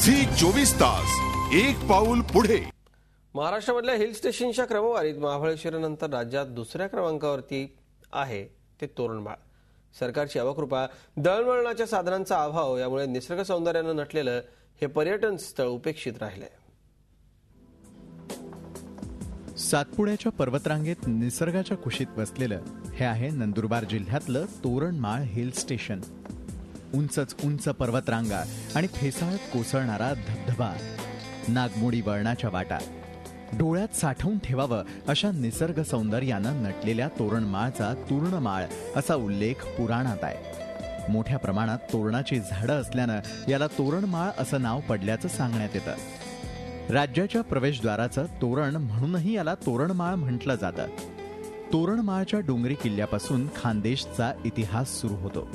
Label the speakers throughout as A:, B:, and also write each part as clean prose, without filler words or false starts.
A: Zee 24 तास एक पाऊल पुढे।
B: महाराष्ट्रामधल्या हिल स्टेशनच्या क्रमवारीत महाबळेश्वरनंतर राज्यात दुसऱ्या क्रमांकावरती आहे ते तोरणमाळ। सरकारची अवकृपा, दळणवळणाच्या साधनांचा अभाव यामुळे निसर्ग सौंदर्याने नटलेलं हे पर्यटन स्थळ उपेक्षित राहिलंय।
C: सातपुड्याच्या पर्वतरांगेत निसर्गाच्या कुशीत बसलेलं हे आहे नंदुरबार जिल्ह्यातलं तोरणमाळ हिल स्टेशन। उंचच उंच पर्वतरांगा आणि फेसाळत कोसळणारा धबधबा, नागमोडी वळणाच्या वाटा, डोळ्यात साठवून ठेवावं अशा निसर्ग सौंदर्यानं नटलेल्या तोरणमाळचा तूर्णमाळ असा उल्लेख पुराणात आहे। मोठ्या प्रमाणात तोरणाची झाडं असल्यानं याला तोरणमाळ असं नाव पडल्याचं सांगण्यात येतं। राज्याच्या प्रवेशद्वाराचं तोरण म्हणूनही याला तोरणमाळ म्हटलं जातं। तोरणमाळच्या डोंगरी किल्ल्यापासून खानदेशचा इतिहास सुरू होतो।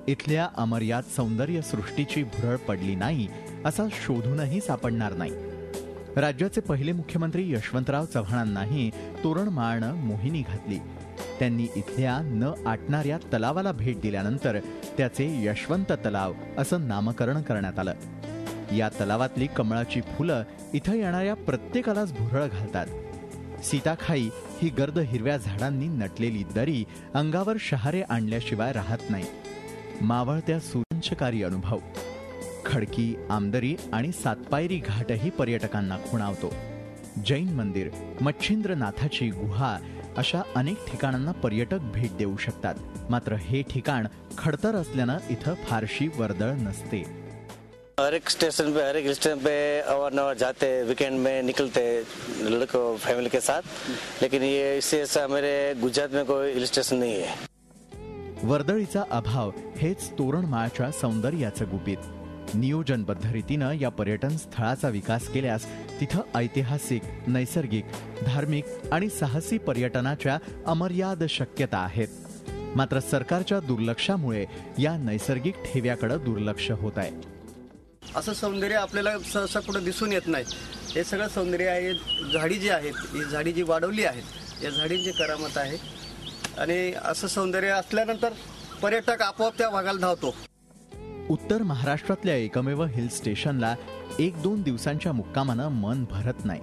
C: इथल्या अमर्याद सौंदर्य सृष्टीची भुरळ पडली नाही असा शोधूनही सापडणार नाही। राज्याचे पहिले मुख्यमंत्री यशवंतराव चव्हाणांनाही तोरणमाळनं मोहिनी घातली। त्यांनी इथल्या न आटणाऱ्या तलावाला भेट दिल्यानंतर त्याचे यशवंत तलाव असं नामकरण करण्यात आलं। या तलावातली कमळाची फुलं इथं येणाऱ्या प्रत्येकालाच भुरळ घालतात। सीताखाई ही गर्द हिरव्या झाडांनी नटलेली दरी अंगावर शहारे आणल्याशिवाय राहत नाही। मावळत्या सूर्यंशकारी अनुभव, खडकी, आमदरी आणि सातपायरी घाटही पर्यटकांना खुणावतो। जैन मंदिर, मच्छिंद्रनाथाची गुहा अशा अनेक ठिकाणांना पर्यटक भेट देऊ शकतात। मात्र हे ठिकाण खडतर असल्यानं इथं फारशी वर्दळ नसते।
D: हर एक स्टेशन पे, हर एक हिल स्टेशन पे अवारनवार जाते, वीकेंड में निकलते लड़कों फैमिली के साथ, लेकिन ये इससे ऐसा मेरे गुजरात में कोई हिल स्टेशन नहीं है।
C: वर्दळीचा अभाव हेच तोरणमाळच्या सौंदर्याचं गुपित। नियोजनबद्ध रीतीनं या पर्यटन स्थळाचा विकास केल्यास तिथं ऐतिहासिक, नैसर्गिक, धार्मिक आणि साहसी पर्यटनाच्या अमर्याद शक्यता आहेत। मात्र सरकारच्या दुर्लक्षामुळे या नैसर्गिक ठेव्याकडे दुर्लक्ष होत आहे।
E: असं सौंदर्य आपल्याला सहसा कुठं दिसून येत नाही। हे सगळं सौंदर्य आहे, झाडी जी आहेत, ही झाडी जी वाढवली आहेत, या झाडींची करामत आहे आणि असं सौंदर्य असल्यानंतर पर्यटक आपोआप त्या भागाला धावतो।
C: उत्तर महाराष्ट्रातल्या एकमेव हिल स्टेशनला 1-2 दिवसांच्या मुक्कामानं मन भरत नाही।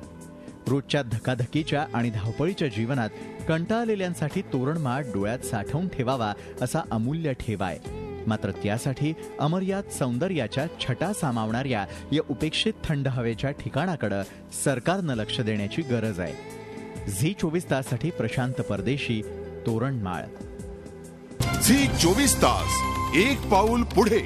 C: रोजच्या धकाधकीच्या आणि धावपळीच्या जीवनात कंटाळलेल्यांसाठी तोरणमाळ डोळ्यात साठवून ठेवावा असा अमूल्य ठेवा आहे। मात्र त्यासाठी अमर्याद सौंदर्याच्या छटा सामावणाऱ्या या उपेक्षित थंड हवेच्या ठिकाणाकडे सरकारनं लक्ष देण्याची गरज आहे। झी 24 ताससाठी प्रशांत परदेशी, तोरणमाळ।
A: झी 24 तास एक पाऊल पुढे।